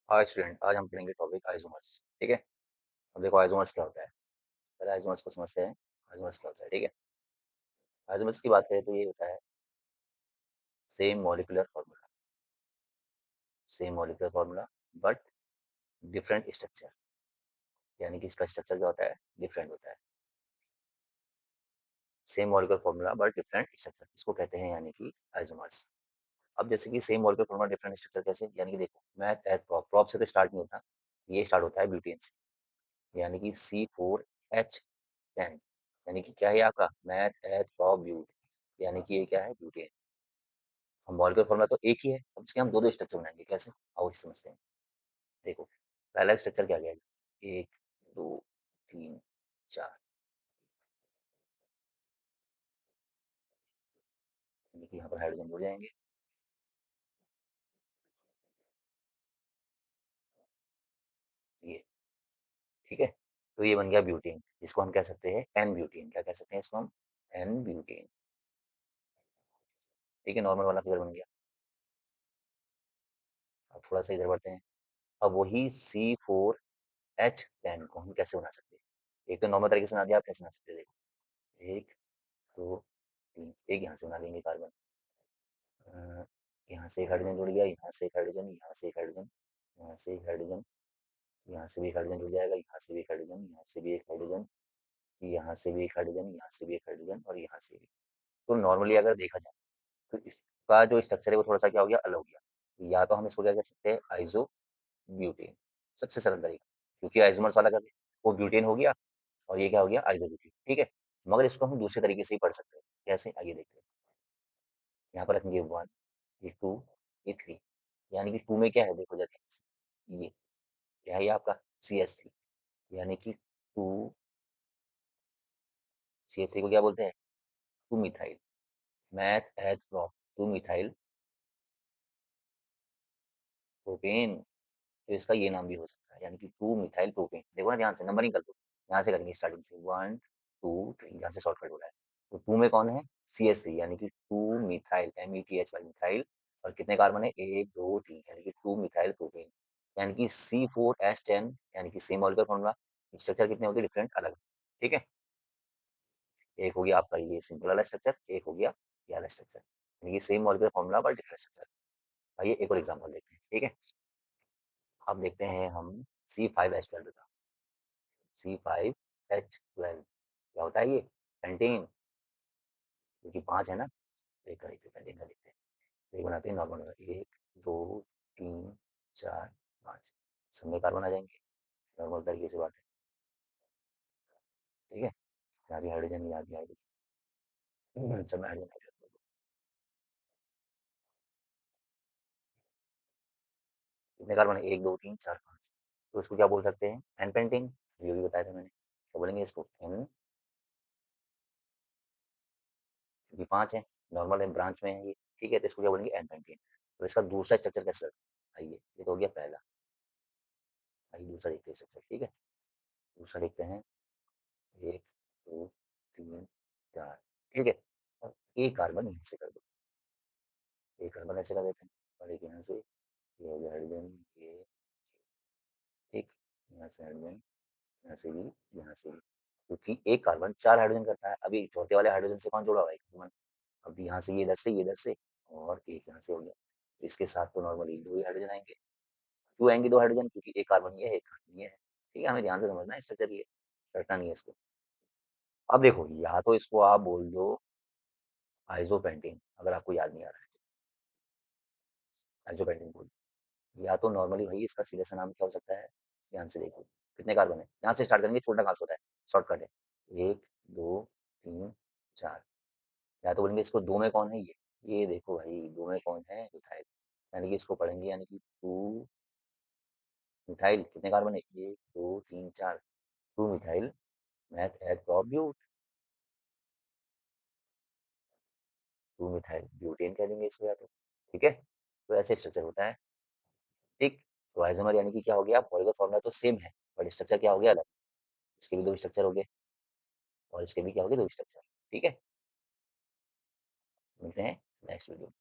Hi student, आज हम पढ़ेंगे टॉपिक आइसोमर्स। ठीक है। अब देखो आइसोमर्स क्या होता है। पहले आइसोमर्स को समझते हैं। आइसोमर्स क्या होता है। ठीक है। आइसोमर्स की बात करें तो ये होता है same molecular formula. Same molecular formula but different structure. यानी कि इसका स्ट्रक्चर क्या होता है, डिफरेंट होता है। Same molecular formula but different structure, इसको कहते हैं यानी कि आइसोमर्स। अब जैसे कि same molecular formula different structure कैसे, यानी कि देखो मैथ एज प्रॉप, प्रॉप से तो स्टार्ट नहीं होता। ये स्टार्ट होता है ब्यूटेन से, यानी कि C4H10। यानी कि क्या है आपका मैथ एज प्रॉप ब्यूट, यानी कि ये क्या है, ब्यूटेन। हम मॉलिक्यूलर फॉर्मूला तो एक ही है, अब इसके हम दो दो स्ट्रक्चर बनाएंगे। कैसे, आओ इसे समझते हैं। देखो पहला स्ट्रक्चर क्या गया, एक, दो, तीन, चार। यानी कि यहाँ पर हाइड्रोजन जुड़ जाएंगे। ये ठीक है। तो ये बन गया ब्यूटेन, जिसको हम कह सकते हैं एन ब्यूटेन। क्या कह सकते हैं इसको हम, एन ब्यूटेन। ठीक है, नॉर्मल वाला फिगर बन गया। अब थोड़ा सा इधर बढ़ते हैं। अब वही C4H10 को हम कैसे बना सकते हैं। एक तो नॉर्मल तरीके से बना दिया, आप कैसे बना सकते हैं देखो, एक, दो, तीन, एक यहाँ से बना देंगे कार्बन। यहाँ से एक हाइड्रोजन जुड़ गया, यहाँ से एक हाइड्रोजन, यहाँ से एक हाइड्रोजन, यहाँ से एक हाइड्रोजन, यहाँ से भी एक हाइड्रोजन जुड़ जाएगा, यहाँ से भी एक हाइड्रोजन, यहाँ से भी एक हाइड्रोजन, यहाँ से भी एक हाइड्रोजन, यहाँ से भी एक हाइड्रोजन और यहाँ से भी। तो नॉर्मली अगर देखा जाए तो इसका जो स्ट्रक्चर है वो थोड़ा सा क्या हो गया, अलग हो गया। तो या तो हम इसको क्या कह सकते हैं, आइसो ब्यूटेन। सबसे सरल तरीका, क्योंकि आइसोमर्स वाला कर वो ब्यूटेन हो गया और ये क्या हो गया, आइसो ब्यूटेन। ठीक है। मगर इसको हम दूसरे तरीके से ही पढ़ सकते हैं। कैसे, आइए देखते हैं। यहाँ पर रखेंगे वन, ये टू, ये थ्री। यानी कि टू में क्या है, देखो जाके ये क्या है, ये आपका CH3। यानी कि टू, CH3 को क्या बोलते हैं, two methyl. Meth as prop, two methyl propane. तो इसका ये नाम भी हो सकता है, यानी कि टू मिथाइल प्रोपेन। देखो ना ध्यान से, नंबरिंग कर दो। यहाँ से करेंगे स्टार्टिंग से, वन, टू, थ्री, यहाँ से शॉर्टकट हो रहा है। तो टू में कौन है, CH3, यानी कि टू मिथाइल, METH वाली मिथाइल। और कितने कार्बन है, एक, दो, तीन, यानी कि टू मिथाइल प्रोपेन। यानी कि C4H10, यानी कि सेम मॉलिक्यूलर फॉर्मूला, स्ट्रक्चर कितने होते हैं, डिफरेंट, अलग। ठीक है। एक हो गया आपका ये सिंपल वाला स्ट्रक्चर, एक हो गया ये वाला स्ट्रक्चर, यानी कि same molecular formula but different structure. आइए एक और एग्जांपल देखते हैं। ठीक है। अब देखते हैं हम C5H12 का। C5H12 क्या होता है, ये पेंटेन। क्योंकि पांच है ना, तो एक करेक्ट पेंटेन का देखते हैं। तो एक बनाते हैं नॉर्मल, एक, दो, तीन, चार, पाँच। सब में कार्बन आ जाएंगे, नॉर्मल तरीके से बात है। ठीक है। यहाँ भी हाइड्रोजन, यहाँ भी हाइड्रोजन, सब में हाइड्रोजन। कितने कार्बन है, एक, दो, तीन, चार, पाँच। तो इसको क्या बोल सकते हैं, एन पेंटिंग। ये भी बताया था मैंने, क्या बोलेंगे इसको, एन। क्योंकि पांच है, नॉर्मल है, ब्रांच में है ये। ठीक है, तो इसको क्या बोलेंगे, एन पेंटिन। तो इसका दूसरा स्ट्रक्चर कैसे, आइए ये तो हो गया पहला। आइए दूसरा देखते हैं स्ट्रक्चर। ठीक है। दूसरा देखते हैं, एक, दो, तीन, चार। ठीक है। और एक कार्बन यहाँ से कर दो, एक कार्बन ऐसे कर देते हैं, और एक यहाँ से, ये हो गया हाइड्रोजन, ये। ठीक। यहाँ से हाइड्रोजन, यहाँ से भी, यहाँ से भी। क्योंकि एक कार्बन चार हाइड्रोजन करता है। अभी चौथे वाले हाइड्रोजन से कौन जुड़ा हुआ है, कार्बन। अब यहाँ से ये इधर से, ये इधर से, और एक यहाँ से हो गया। तो इसके साथ तो नॉर्मली दो ही हाइड्रोजन आएंगे। क्यों आएंगे दो हाइड्रोजन, क्योंकि एक कार्बन ये है, एक कार्बन ये है। ठीक है, हमें ध्यान से समझना है स्ट्रक्चर, ये रटना नहीं है इसको। अब देखो, या तो इसको आप बोल दो आइसोपेंटेन, अगर आपको याद नहीं आ रहा है, आइसोपेंटेन बोल दो। या तो नॉर्मली भाई इसका सीधा सा नाम क्या हो सकता है, ध्यान से देखो। कितने कार्बन है, यहाँ से स्टार्ट करेंगे, छोटा घास होता है, शॉर्टकट है। एक, दो, तीन, चार। या तो बोलेंगे इसको दो में कौन है, ये देखो भाई, दो में कौन है, मिथाइल। यानी कि इसको पढ़ेंगे, यानी कि टू मिथाइल। कितने कार्बन है, एक, दो, तीन, चार। टू मिथाइल मैथ एट प्रोब्यूट, टू मिथाइल ब्यूटेन कह देंगे इसको, या तो। ठीक है। तो ऐसे स्ट्रक्चर होता है। ठीक। तो आइसोमर यानी कि क्या हो गया, मॉलिक्यूलर फॉर्मूला तो सेम है, बट स्ट्रक्चर क्या हो गया, अलग। इसके भी दो स्ट्रक्चर हो गए, और इसके भी क्या हो गए, दो स्ट्रक्चर। ठीक है। मिलते हैं नेक्स्ट वीडियो।